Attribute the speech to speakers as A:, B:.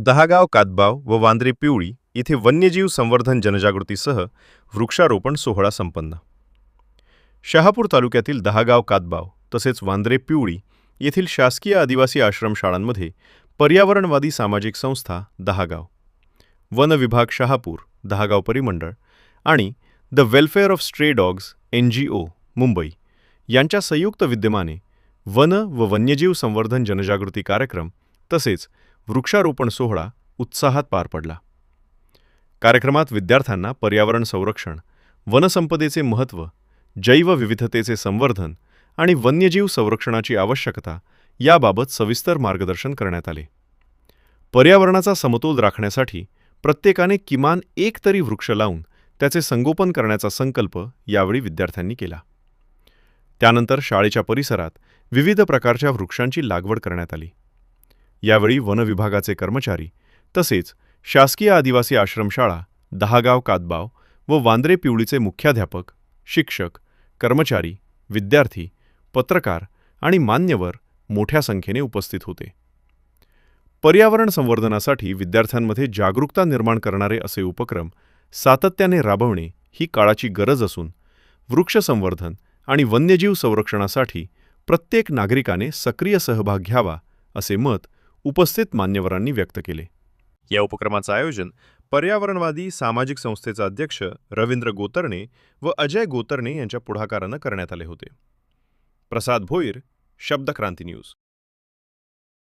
A: दहागाव कातबाव व वांद्रे पिवळी इथे वन्यजीव संवर्धन जनजागृतीसह वृक्षारोपण सोहळा संपन्न. शहापूर तालुक्यातील दहागाव कातबाव तसेच वांद्रे पिवळी येथील शासकीय आदिवासी आश्रमशाळांमध्ये पर्यावरणवादी सामाजिक संस्था दहागाव, वन विभाग शहापूर, दहागाव परिमंडळ आणि the welfare of stray dogs NGO Mumbai यांच्या संयुक्त विद्यमाने वन व वन्यजीव संवर्धन जनजागृती कार्यक्रम तसेच वृक्षारोपण सोहळा उत्साहात पार पडला. कार्यक्रमात विद्यार्थ्यांना पर्यावरण संरक्षण, वनसंपदेचे महत्त्व, जैवविविधतेचे संवर्धन आणि वन्यजीव संरक्षणाची आवश्यकता याबाबत सविस्तर मार्गदर्शन करण्यात आले. पर्यावरणाचा समतोल राखण्यासाठी प्रत्येकाने किमान एक तरी वृक्ष लावून त्याचे संगोपन करण्याचा संकल्प यावेळी विद्यार्थ्यांनी केला. त्यानंतर शाळेच्या परिसरात विविध प्रकारच्या वृक्षांची लागवड करण्यात आली. यावेळी वन विभागाचे कर्मचारी तसेच शासकीय आदिवासी आश्रमशाळा दहागाव कातबाव व वांद्रे पिवळीचे मुख्याध्यापक, शिक्षक, कर्मचारी, विद्यार्थी, पत्रकार आणि मान्यवर मोठ्या संख्येने उपस्थित होते. पर्यावरण संवर्धनासाठी विद्यार्थ्यांमध्ये जागरूकता निर्माण करणारे असे उपक्रम सातत्याने राबवणे ही काळाची गरज असून वृक्ष संवर्धन आणि वन्यजीव संरक्षणासाठी प्रत्येक नागरिकाने सक्रिय सहभाग घ्यावा असे मत उपस्थित मान्यवरांनी व्यक्त केले. या उपक्रमाचं आयोजन पर्यावरणवादी सामाजिक संस्थेचे अध्यक्ष रवींद्र गोतरणे व अजय गोतरणे यांच्या पुढाकारानं करण्यात आले होते. प्रसाद भोईर, शब्दक्रांती न्यूज.